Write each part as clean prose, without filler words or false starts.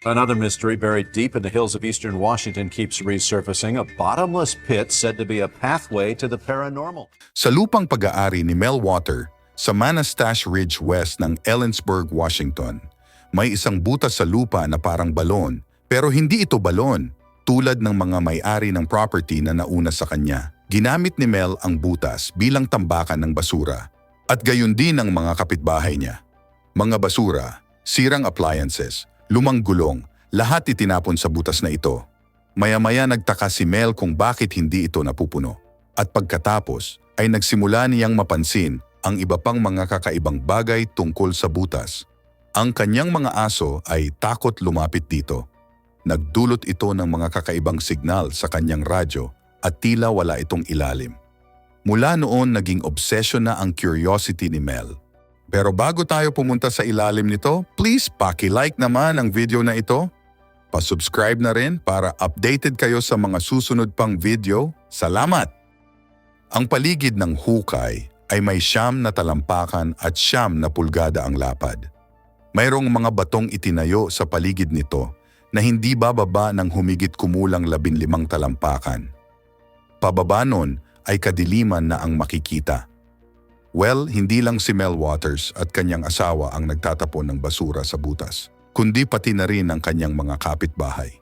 Another mystery buried deep in the hills of eastern Washington keeps resurfacing, a bottomless pit said to be a pathway to the paranormal. Sa lupang pag-aari ni Mel Water sa Manastash Ridge west ng Ellensburg, Washington, may isang butas sa lupa na parang balon, pero hindi ito balon, tulad ng mga may-ari ng property na nauna sa kanya. Ginamit ni Mel ang butas bilang tambakan ng basura at gayon din ang mga kapitbahay niya. Mga basura, sirang appliances, lumang gulong, lahat itinapon sa butas na ito. Maya-maya nagtaka si Mel kung bakit hindi ito napupuno. At pagkatapos ay nagsimula niyang mapansin ang iba pang mga kakaibang bagay tungkol sa butas. Ang kanyang mga aso ay takot lumapit dito. Nagdulot ito ng mga kakaibang signal sa kanyang radyo at tila wala itong ilalim. Mula noon naging obsession na ang curiosity ni Mel. Pero bago tayo pumunta sa ilalim nito, please paki-like naman ang video na ito. Pa-subscribe na rin para updated kayo sa mga susunod pang video. Salamat! Ang paligid ng hukay ay may 9 na talampakan at 9 na pulgada ang lapad. Mayroong mga batong itinayo sa paligid nito na hindi bababa ng humigit kumulang 15 talampakan. Pababa nun ay kadiliman na ang makikita. Well, hindi lang si Mel Waters at kanyang asawa ang nagtatapon ng basura sa butas, kundi pati na rin ang kanyang mga kapitbahay.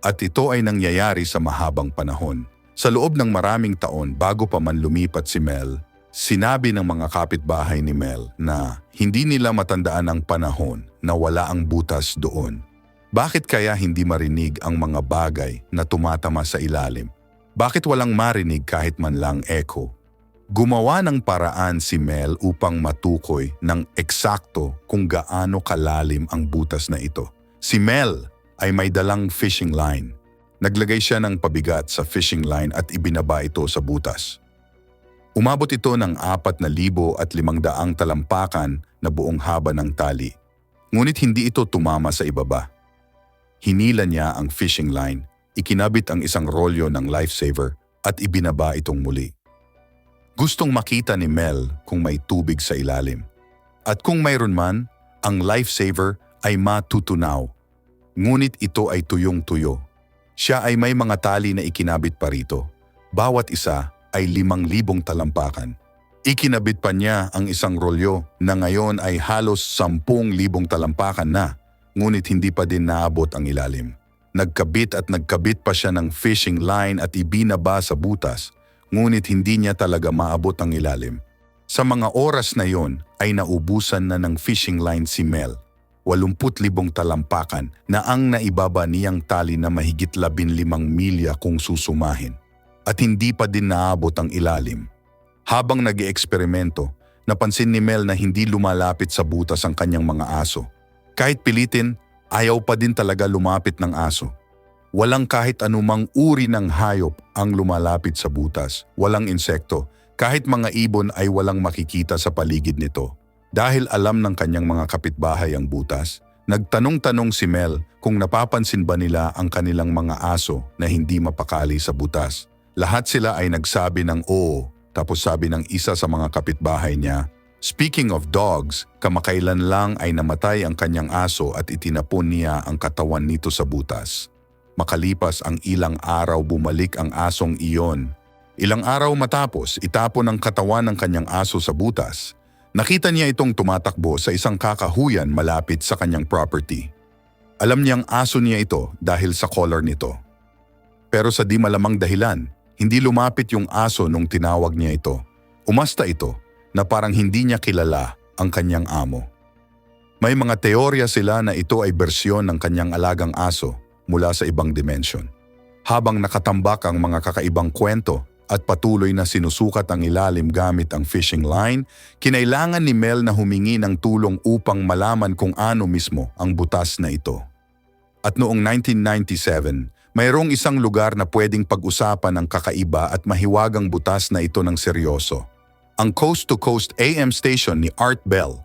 At ito ay nangyayari sa mahabang panahon. Sa loob ng maraming taon bago pa man lumipat si Mel, sinabi ng mga kapitbahay ni Mel na hindi nila matandaan ang panahon na wala ang butas doon. Bakit kaya hindi marinig ang mga bagay na tumatama sa ilalim? Bakit walang marinig kahit man lang echo? Gumawa ng paraan si Mel upang matukoy ng eksakto kung gaano kalalim ang butas na ito. Si Mel ay may dalang fishing line. Naglagay siya ng pabigat sa fishing line at ibinaba ito sa butas. Umabot ito ng 4,500 talampakan na buong haba ng tali. Ngunit hindi ito tumama sa ibaba. Hinila niya ang fishing line, ikinabit ang isang rolyo ng lifesaver at ibinaba itong muli. Gustong makita ni Mel kung may tubig sa ilalim. At kung mayroon man, ang lifesaver ay matutunaw. Ngunit ito ay tuyong-tuyo. Siya ay may mga tali na ikinabit pa rito. Bawat isa ay 5,000 talampakan. Ikinabit pa niya ang isang rolyo na ngayon ay halos 10,000 talampakan na, ngunit hindi pa din naabot ang ilalim. Nagkabit at nagkabit pa siya ng fishing line at ibinaba sa butas, ngunit hindi niya talaga maabot ang ilalim. Sa mga oras na yon ay naubusan na ng fishing line si Mel, 80,000 talampakan na ang naibaba niyang tali na mahigit 15 milya kung susumahin. At hindi pa din naabot ang ilalim. Habang nag-eeksperimento, napansin ni Mel na hindi lumalapit sa butas ang kanyang mga aso. Kahit pilitin, ayaw pa din talaga lumapit ng aso. Walang kahit anumang uri ng hayop ang lumalapit sa butas. Walang insekto, kahit mga ibon ay walang makikita sa paligid nito. Dahil alam ng kanyang mga kapitbahay ang butas, nagtanong-tanong si Mel kung napapansin ba nila ang kanilang mga aso na hindi mapakali sa butas. Lahat sila ay nagsabi ng oo, tapos sabi ng isa sa mga kapitbahay niya, "Speaking of dogs, kamakailan lang ay namatay ang kanyang aso at itinapon niya ang katawan nito sa butas." Makalipas ang ilang araw bumalik ang asong iyon. Ilang araw matapos, itapon ang katawan ng kanyang aso sa butas. Nakita niya itong tumatakbo sa isang kakahuyan malapit sa kanyang property. Alam niyang aso niya ito dahil sa color nito. Pero sa di malamang dahilan, hindi lumapit yung aso nung tinawag niya ito. Umasta ito na parang hindi niya kilala ang kanyang amo. May mga teorya sila na ito ay bersyon ng kanyang alagang aso mula sa ibang dimension. Habang nakatambak ang mga kakaibang kwento at patuloy na sinusukat ang ilalim gamit ang fishing line, kinailangan ni Mel na humingi ng tulong upang malaman kung ano mismo ang butas na ito. At noong 1997, mayroong isang lugar na pwedeng pag-usapan ang kakaiba at mahiwagang butas na ito ng seryoso. Ang Coast to Coast AM station ni Art Bell.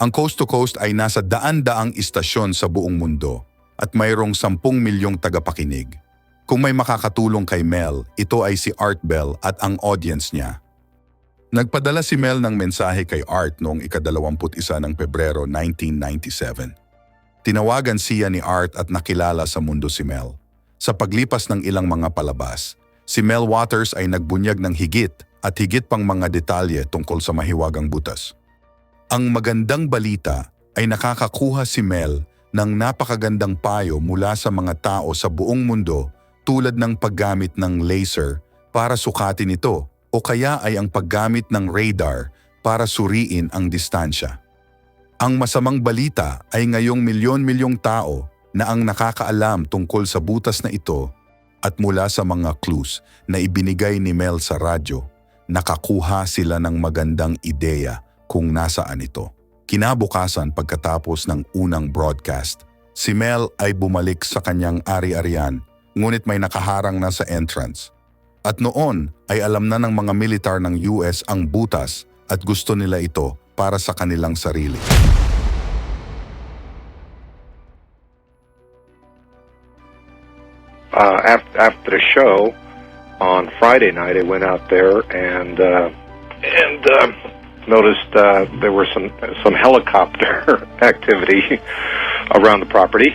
Ang Coast to Coast ay nasa daan-daang istasyon sa buong mundo at mayroong 10 milyong tagapakinig. Kung may makakatulong kay Mel, ito ay si Art Bell at ang audience niya. Nagpadala si Mel ng mensahe kay Art noong ika-21 ng Pebrero 1997. Tinawagan siya ni Art at nakilala sa mundo si Mel. Sa paglipas ng ilang mga palabas, si Mel Waters ay nagbunyag ng higit at higit pang mga detalye tungkol sa mahiwagang butas. Ang magandang balita ay nakakakuha si Mel ng napakagandang payo mula sa mga tao sa buong mundo tulad ng paggamit ng laser para sukatin ito o kaya ay ang paggamit ng radar para suriin ang distansya. Ang masamang balita ay ngayong milyon-milyong tao na ang nakakaalam tungkol sa butas na ito at mula sa mga clues na ibinigay ni Mel sa radyo, nakakuha sila ng magandang ideya kung nasaan ito. Kinabukasan pagkatapos ng unang broadcast, si Mel ay bumalik sa kanyang ari-arian ngunit may nakaharang na sa entrance. At noon ay alam na ng mga militar ng US ang butas at gusto nila ito para sa kanilang sarili. After the show on Friday night, I went out there and noticed there were some helicopter activity around the property.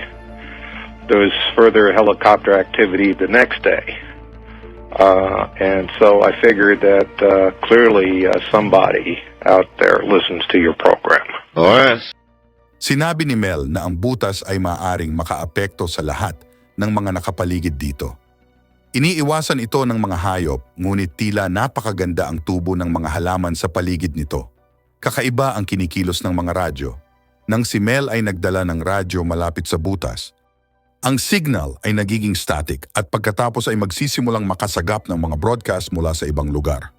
There was further helicopter activity the next day, and so I figured that clearly somebody out there listens to your program. Oh, yes. Sinabi ni Mel na ang butas ay maaaring makaapekto sa lahat ng mga nakapaligid dito. Iniiwasan ito ng mga hayop, ngunit tila napakaganda ang tubo ng mga halaman sa paligid nito. Kakaiba ang kinikilos ng mga radyo. Nang si Mel ay nagdala ng radyo malapit sa butas, ang signal ay nagiging static at pagkatapos ay magsisimulang makasagap ng mga broadcast mula sa ibang lugar.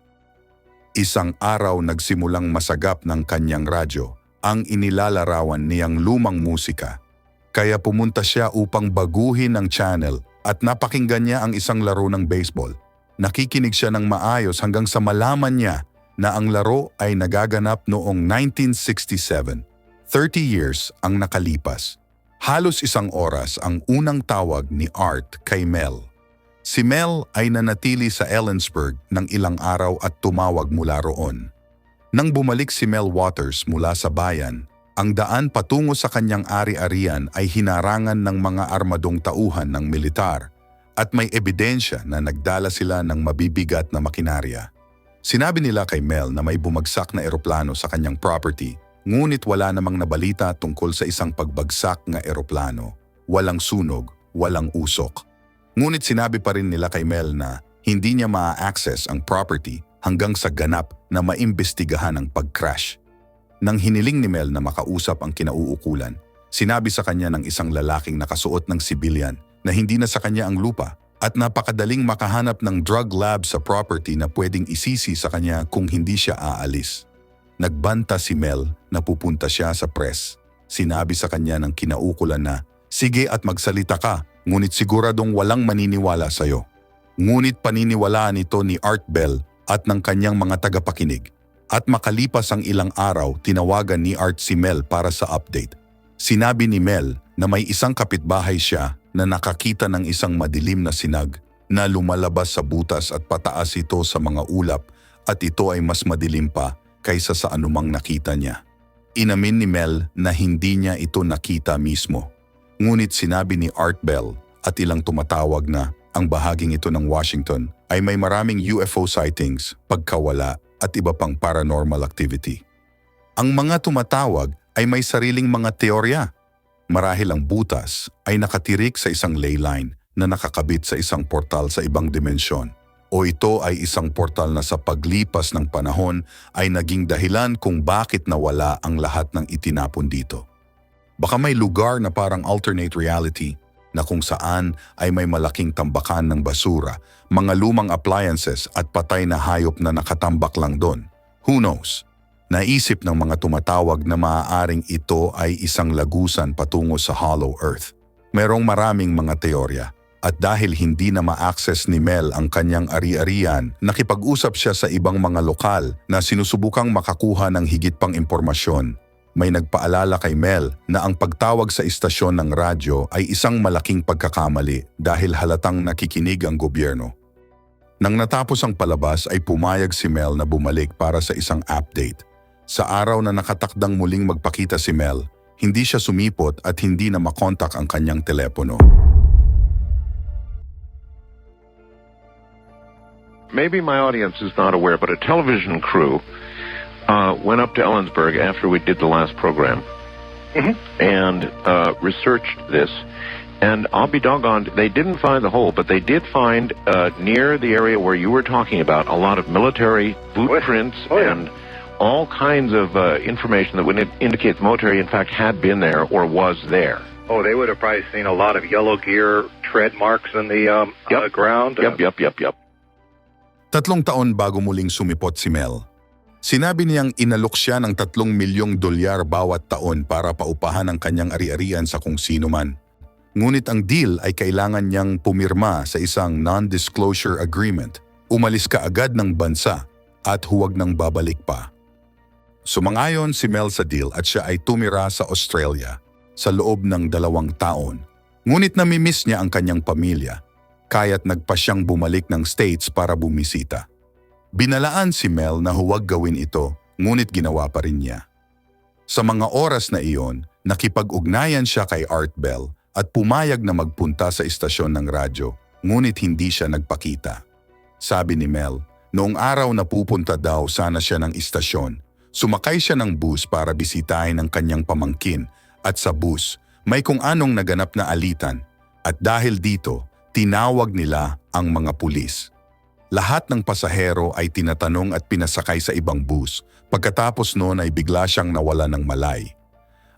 Isang araw nagsimulang masagap ng kanyang radyo ang inilalarawan niyang lumang musika. Kaya pumunta siya upang baguhin ang channel at napakinggan niya ang isang laro ng baseball. Nakikinig siya ng maayos hanggang sa malaman niya na ang laro ay nagaganap noong 1967. 30 years ang nakalipas. Halos isang oras ang unang tawag ni Art kay Mel. Si Mel ay nanatili sa Ellensburg ng ilang araw at tumawag mula roon. Nang bumalik si Mel Waters mula sa bayan, ang daan patungo sa kanyang ari-arian ay hinarangan ng mga armadong tauhan ng militar at may ebidensya na nagdala sila ng mabibigat na makinarya. Sinabi nila kay Mel na may bumagsak na eroplano sa kanyang property, ngunit wala namang nabalita tungkol sa isang pagbagsak na eroplano. Walang sunog, walang usok. Ngunit sinabi pa rin nila kay Mel na hindi niya ma-access ang property hanggang sa ganap na maimbestigahan ang pag-crash. Nang hiniling ni Mel na makausap ang kinauukulan, sinabi sa kanya ng isang lalaking nakasuot ng civilian na hindi na sa kanya ang lupa at napakadaling makahanap ng drug lab sa property na pwedeng isisi sa kanya kung hindi siya aalis. Nagbanta si Mel na pupunta siya sa press. Sinabi sa kanya ng kinaukulan na, "Sige at magsalita ka, ngunit siguradong walang maniniwala sa'yo." Ngunit paniniwalaan ito ni Art Bell at ng kanyang mga tagapakinig. At makalipas ang ilang araw, tinawagan ni Art si Mel para sa update. Sinabi ni Mel na may isang kapitbahay siya na nakakita ng isang madilim na sinag na lumalabas sa butas at pataas ito sa mga ulap at ito ay mas madilim pa kaysa sa anumang nakita niya. Inamin ni Mel na hindi niya ito nakita mismo. Ngunit sinabi ni Art Bell at ilang tumatawag na ang bahaging ito ng Washington ay may maraming UFO sightings, pagkawala at iba pang paranormal activity. Ang mga tumatawag ay may sariling mga teorya. Marahil ang butas ay nakatirik sa isang ley line na nakakabit sa isang portal sa ibang dimensyon. O ito ay isang portal na sa paglipas ng panahon ay naging dahilan kung bakit nawala ang lahat ng itinapon dito. Baka may lugar na parang alternate reality na kung saan ay may malaking tambakan ng basura, mga lumang appliances at patay na hayop na nakatambak lang doon. Who knows? Naisip ng mga tumatawag na maaaring ito ay isang lagusan patungo sa Hollow Earth. Merong maraming mga teorya at dahil hindi na ma-access ni Mel ang kanyang ari-arian, nakipag-usap siya sa ibang mga lokal na sinusubukang makakuha ng higit pang impormasyon. May nagpaalala kay Mel na ang pagtawag sa istasyon ng radyo ay isang malaking pagkakamali dahil halatang nakikinig ang gobyerno. Nang natapos ang palabas ay pumayag si Mel na bumalik para sa isang update. Sa araw na nakatakdang muling magpakita si Mel, Hindi siya sumipot at hindi na makontak ang kanyang telepono. Maybe my audience is not aware, but a television crew went up to Ellensburg after we did the last program and researched this. And I'll be doggone, they didn't find the hole, but they did find near the area where you were talking about a lot of military blueprints and all kinds of information that would indicate the military, in fact, had been there or was there. Oh, they would have probably seen a lot of yellow gear tread marks in the ground. Yep. 3 taon bago muling sumipot si Mel. Sinabi niyang inalok siya ng $3 milyong bawat taon para paupahan ang kanyang ari-arian sa kung sino man. Ngunit ang deal ay kailangan niyang pumirma sa isang non-disclosure agreement, umalis ka agad ng bansa at huwag nang babalik pa. Sumangayon si Mel sa deal at siya ay tumira sa Australia sa loob ng 2 taon. Ngunit namimiss niya ang kanyang pamilya, kaya't nagpa siyang bumalik ng States para bumisita. Binalaan si Mel na huwag gawin ito, ngunit ginawa pa rin niya. Sa mga oras na iyon, nakipag-ugnayan siya kay Art Bell at pumayag na magpunta sa istasyon ng radyo, ngunit hindi siya nagpakita. Sabi ni Mel, noong araw na pupunta daw sana siya ng istasyon, sumakay siya ng bus para bisitahin ang kanyang pamangkin at sa bus, may kung anong naganap na alitan at dahil dito, tinawag nila ang mga pulis. Lahat ng pasahero ay tinatanong at pinasakay sa ibang bus, pagkatapos noon ay bigla siyang nawala ng malay.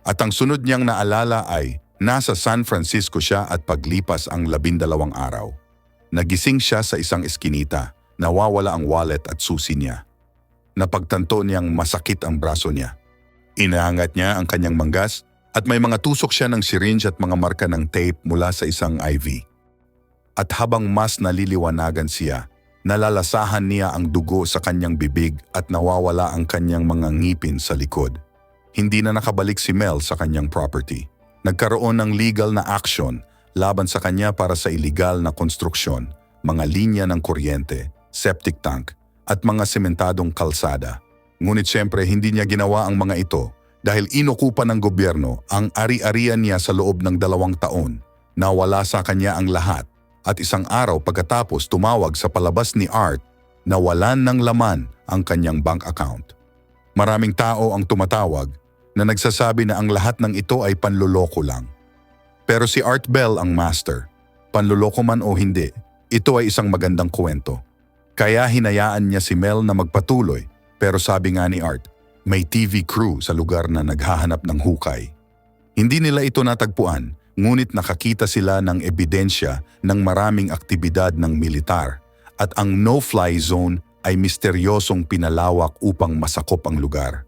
At ang sunod niyang naalala ay nasa San Francisco siya at paglipas ang 12 araw. Nagising siya sa isang eskinita, nawawala ang wallet at susi niya. Napagtanto niyang masakit ang braso niya. Inaangat niya ang kanyang manggas at may mga tusok siya ng syringe at mga marka ng tape mula sa isang IV. At habang mas naliliwanagan siya, nalalasahan niya ang dugo sa kanyang bibig at nawawala ang kanyang mga ngipin sa likod. Hindi na nakabalik si Mel sa kanyang property. Nagkaroon ng legal na action laban sa kanya para sa iligal na konstruksyon, mga linya ng kuryente, septic tank, at mga sementadong kalsada. Ngunit siyempre hindi niya ginawa ang mga ito dahil inukupan ng gobyerno ang ari-arian niya sa loob ng 2 taon. Nawala sa kanya ang lahat at isang araw pagkatapos tumawag sa palabas ni Art na walan ng laman ang kanyang bank account. Maraming tao ang tumatawag na nagsasabi na ang lahat ng ito ay panloloko lang. Pero si Art Bell ang master. Panloloko man o hindi, ito ay isang magandang kwento. Kaya hinayaan niya si Mel na magpatuloy, pero sabi nga ni Art, may TV crew sa lugar na naghahanap ng hukay. Hindi nila ito natagpuan, ngunit nakakita sila ng ebidensya ng maraming aktibidad ng militar at ang no-fly zone ay misteryosong pinalawak upang masakop ang lugar.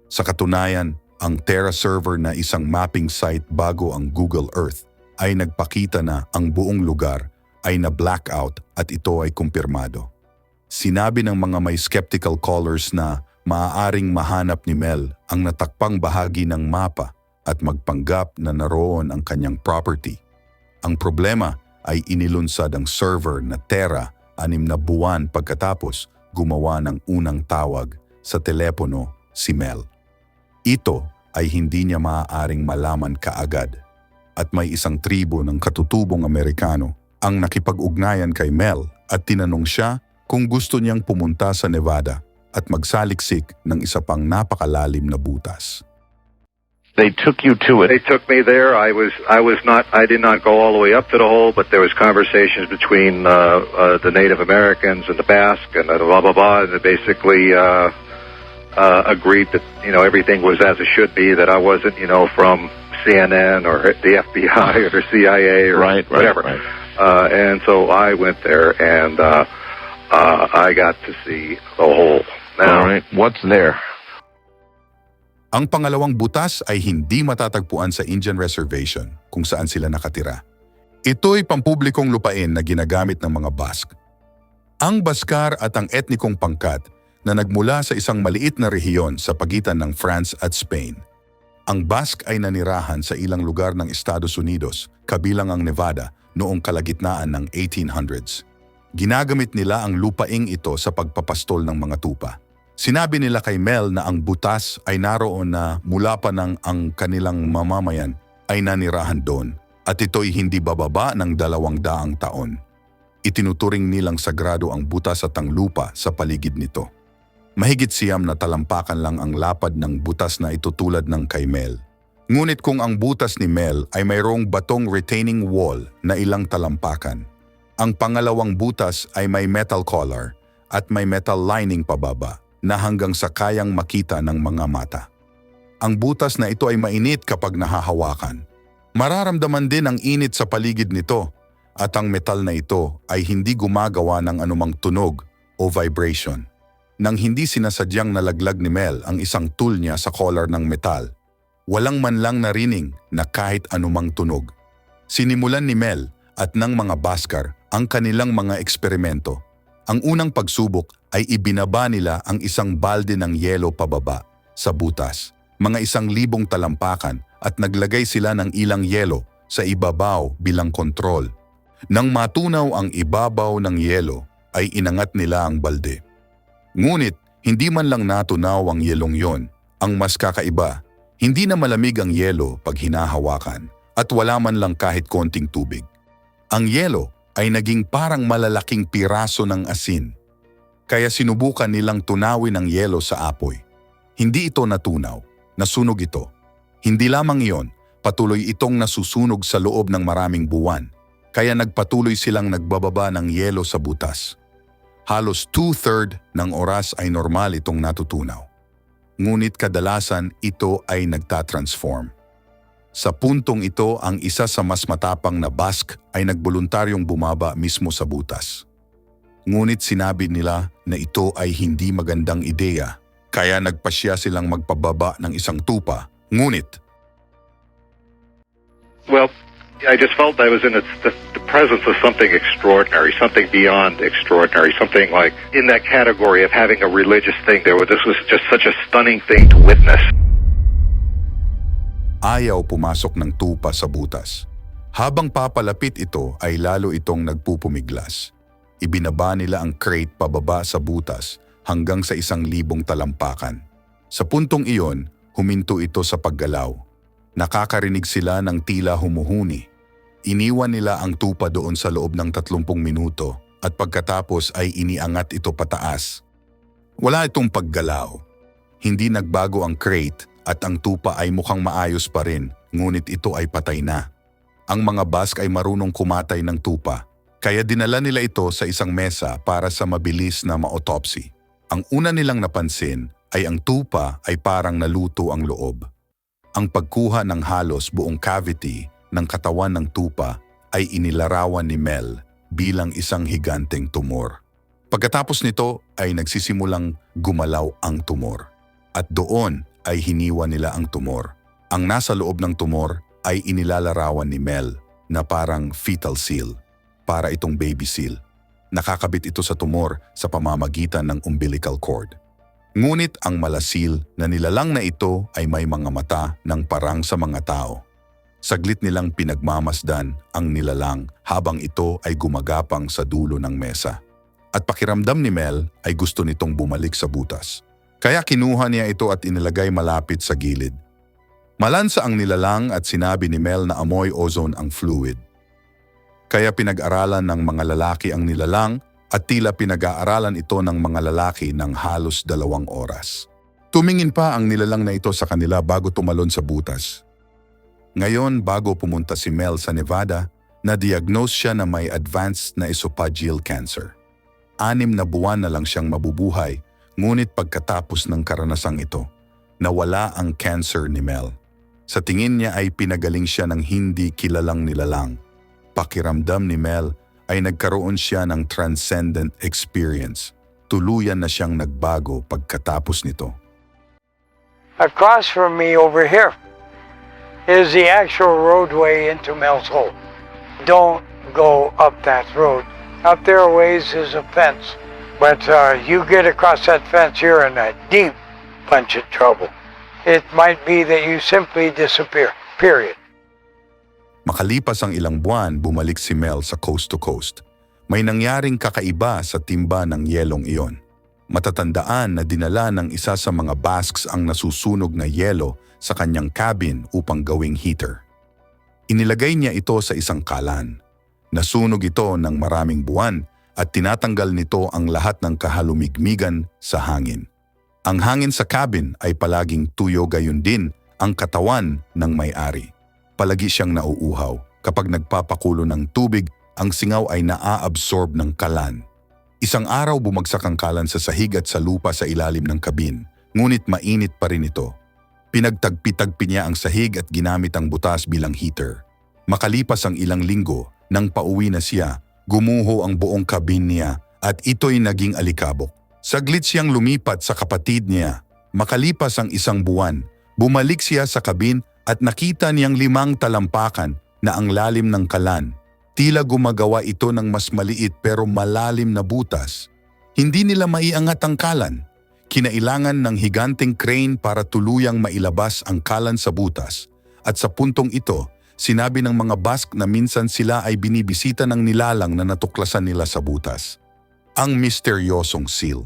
Sa katunayan, ang Terra server na isang mapping site bago ang Google Earth ay nagpakita na ang buong lugar ay na-blackout at ito ay kumpirmado. Sinabi ng mga may skeptical callers na maaaring mahanap ni Mel ang natakpang bahagi ng mapa at magpanggap na naroon ang kanyang property. Ang problema ay inilunsad ang server na Terra 6 na buwan pagkatapos gumawa ng unang tawag sa telepono si Mel. Ito ay hindi niya maaaring malaman kaagad at may isang tribo ng katutubong Amerikano ang nakipag-ugnayan kay Mel at tinanong siya kung gusto niyang pumunta sa Nevada at magsaliksik ng isa pang napakalalim na butas. They took you to it. They took me there. I did not go all the way up to the hole, but there was conversations between the Native Americans and the Basque and blah blah blah, and they basically agreed that everything was as it should be. That I wasn't from CNN or the FBI or CIA or whatever. Right. And so I went there and I got to see the hole. Now, All right. What's there? Ang pangalawang butas ay hindi matatagpuan sa Indian Reservation kung saan sila nakatira. Ito'y pampublikong lupain na ginagamit ng mga Basque. Ang Baskar at ang etnikong pangkat na nagmula sa isang maliit na rehiyon sa pagitan ng France at Spain. Ang Basque ay nanirahan sa ilang lugar ng Estados Unidos, kabilang ang Nevada, noong kalagitnaan ng 1800s. Ginagamit nila ang lupaing ito sa pagpapastol ng mga tupa. Sinabi nila kay Mel na ang butas ay naroon na mula pa nang ang kanilang mamamayan ay nanirahan doon at ito'y hindi bababa ng 200 taon. Itinuturing nilang sagrado ang butas at ang lupa sa paligid nito. Mahigit siyam na talampakan lang ang lapad ng butas na ito tulad ng kay Mel. Ngunit kung ang butas ni Mel ay mayroong batong retaining wall na ilang talampakan, ang pangalawang butas ay may metal collar at may metal lining pababa na hanggang sa kayang makita ng mga mata. Ang butas na ito ay mainit kapag nahahawakan. Mararamdaman din ang init sa paligid nito at ang metal na ito ay hindi gumagawa ng anumang tunog o vibration. Nang hindi sinasadyang nalaglag ni Mel ang isang tool niya sa collar ng metal, walang man lang narinig na kahit anumang tunog. Sinimulan ni Mel at ng mga Baskar ang kanilang mga eksperimento. Ang unang pagsubok ay ibinaba nila ang isang balde ng yelo pababa sa butas, mga 1,000 talampakan at naglagay sila ng ilang yelo sa ibabaw bilang kontrol. Nang matunaw ang ibabaw ng yelo ay inangat nila ang balde. Ngunit hindi man lang natunaw ang yelong yon. Ang mas kakaiba, hindi na malamig ang yelo pag hinahawakan at wala man lang kahit konting tubig. Ang yelo ay naging parang malalaking piraso ng asin. Kaya sinubukan nilang tunawin ang yelo sa apoy. Hindi ito natunaw, nasunog ito. Hindi lamang iyon, patuloy itong nasusunog sa loob ng maraming buwan. Kaya nagpatuloy silang nagbababa ng yelo sa butas. Halos 2/3 ng oras ay normal itong natutunaw. Ngunit kadalasan ito ay nagtatransform. Sa puntong ito, ang isa sa mas matapang na Bask ay nagboluntaryong bumaba mismo sa butas. Ngunit sinabi nila na ito ay hindi magandang ideya, kaya nagpasya silang magpababa ng isang tupa. Ngunit, Well, I just felt I was in the presence of something extraordinary, something beyond extraordinary, something like in that category of having a religious thing. This was just such a stunning thing to witness. ayaw pumasok ng tupa sa butas. Habang papalapit ito ay lalo itong nagpupumiglas. Ibinaba nila ang crate pababa sa butas hanggang sa 1,000 talampakan. Sa puntong iyon, huminto ito sa paggalaw. Nakakarinig sila ng tila humuhuni. Iniwan nila ang tupa doon sa loob ng 30 minuto at pagkatapos ay iniangat ito pataas. Wala itong paggalaw. Hindi nagbago ang crate at ang tupa ay mukhang maayos pa rin, ngunit ito ay patay na. Ang mga Bask ay marunong kumatay ng tupa, kaya dinala nila ito sa isang mesa para sa mabilis na ma-autopsy. Ang una nilang napansin ay ang tupa ay parang naluto ang loob. Ang pagkuha ng halos buong cavity ng katawan ng tupa ay inilarawan ni Mel bilang isang higanteng tumor. Pagkatapos nito ay nagsisimulang gumalaw ang tumor. At doon ay hiniwa nila ang tumor. Ang nasa loob ng tumor ay inilalarawan ni Mel na parang fetal seal, para itong baby seal. Nakakabit ito sa tumor sa pamamagitan ng umbilical cord. Ngunit ang malasil na nilalang na ito ay may mga mata ng parang sa mga tao. Saglit nilang pinagmamasdan ang nilalang habang ito ay gumagapang sa dulo ng mesa. At pakiramdam ni Mel ay gusto nitong bumalik sa butas. Kaya kinuha niya ito at inilagay malapit sa gilid. Malansa ang nilalang at sinabi ni Mel na amoy ozone ang fluid. Kaya pinag-aralan ng mga lalaki ang nilalang at tila pinag-aaralan ito ng mga lalaki ng halos 2 oras. Tumingin pa ang nilalang na ito sa kanila bago tumalon sa butas. Ngayon, bago pumunta si Mel sa Nevada, na-diagnose siya na may advanced na esophageal cancer. 6 na buwan na lang siyang mabubuhay, ngunit pagkatapos ng karanasang ito, nawala ang cancer ni Mel. Sa tingin niya ay pinagaling siya ng hindi kilalang nilalang. Pakiramdam ni Mel ay nagkaroon siya ng transcendent experience. Tuluyan na siyang nagbago pagkatapos nito. Across from me over here is the actual roadway into Mel's Hole. Don't go up that road. Up there a ways is a fence. But you get across that fence, you're in a deep bunch of trouble. It might be that you simply disappear, period. Makalipas ang ilang buwan, bumalik si Mel sa coast to coast. May nangyaring kakaiba sa timba ng yelong iyon. Matatandaan na dinala ng isa sa mga Basques ang nasusunog na yelo sa kanyang cabin upang gawing heater. Inilagay niya ito sa isang kalan. Nasunog ito ng maraming buwan at tinatanggal nito ang lahat ng kahalumigmigan sa hangin. Ang hangin sa cabin ay palaging tuyo, gayon din ang katawan ng may-ari. Palagi siyang nauuhaw. Kapag nagpapakulo ng tubig, ang singaw ay naa-absorb ng kalan. Isang araw bumagsak ang kalan sa sahig at sa lupa sa ilalim ng kabin, ngunit mainit pa rin ito. Pinagtagpi-tagpi niya ang sahig at ginamit ang butas bilang heater. Makalipas ang ilang linggo, nang pauwi na siya, gumuho ang buong kabin niya at ito'y naging alikabok. Saglit siyang lumipat sa kapatid niya. Makalipas ang isang buwan, bumalik siya sa kabin at nakita niyang 5 talampakan na ang lalim ng kalan. Tila gumagawa ito ng mas maliit pero malalim na butas. Hindi nila maiangat ang kalan. Kinailangan ng higanteng crane para tuluyang mailabas ang kalan sa butas. At sa puntong ito, sinabi ng mga Basque na minsan sila ay binibisita ng nilalang na natuklasan nila sa butas. Ang misteryosong seal.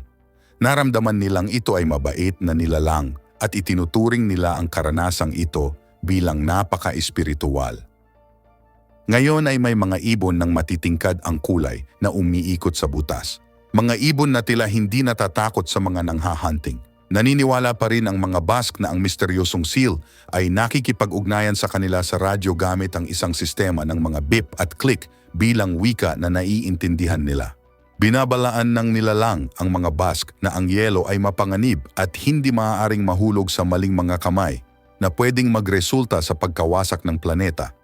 Naramdaman nilang ito ay mabait na nilalang at itinuturing nila ang karanasang ito bilang napaka-espiritual. Ngayon ay may mga ibon ng matitingkad ang kulay na umiikot sa butas. Mga ibon na tila hindi natatakot sa mga nanghahunting. Naniniwala pa rin ang mga Basque na ang misteryosong seal ay nakikipag-ugnayan sa kanila sa radyo gamit ang isang sistema ng mga beep at click bilang wika na naiintindihan nila. Binabalaan ng nilalang ang mga Basque na ang yelo ay mapanganib at hindi maaaring mahulog sa maling mga kamay na pwedeng magresulta sa pagkawasak ng planeta.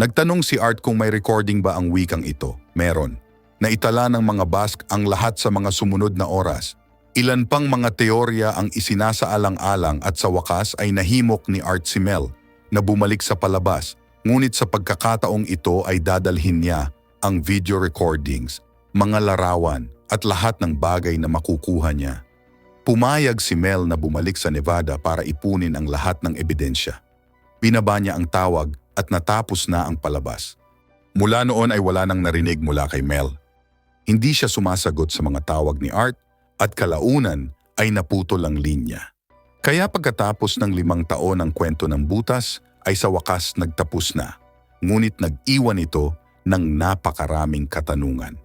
Nagtanong si Art kung may recording ba ang wikang ito. Meron. Naitala ng mga Basque ang lahat sa mga sumunod na oras. Ilan pang mga teorya ang isinasaalang-alang at sa wakas ay nahimok ni Art si Mel na bumalik sa palabas. Ngunit sa pagkakataong ito ay dadalhin niya ang video recordings, mga larawan at lahat ng bagay na makukuha niya. Pumayag si Mel na bumalik sa Nevada para ipunin ang lahat ng ebidensya. Binaba niya ang tawag at natapos na ang palabas. Mula noon ay wala nang narinig mula kay Mel. Hindi siya sumasagot sa mga tawag ni Art at kalaunan ay naputol ang linya. Kaya pagkatapos ng 5 taon ang kwento ng butas ay sa wakas nagtapos na. Ngunit nag-iwan ito ng napakaraming katanungan.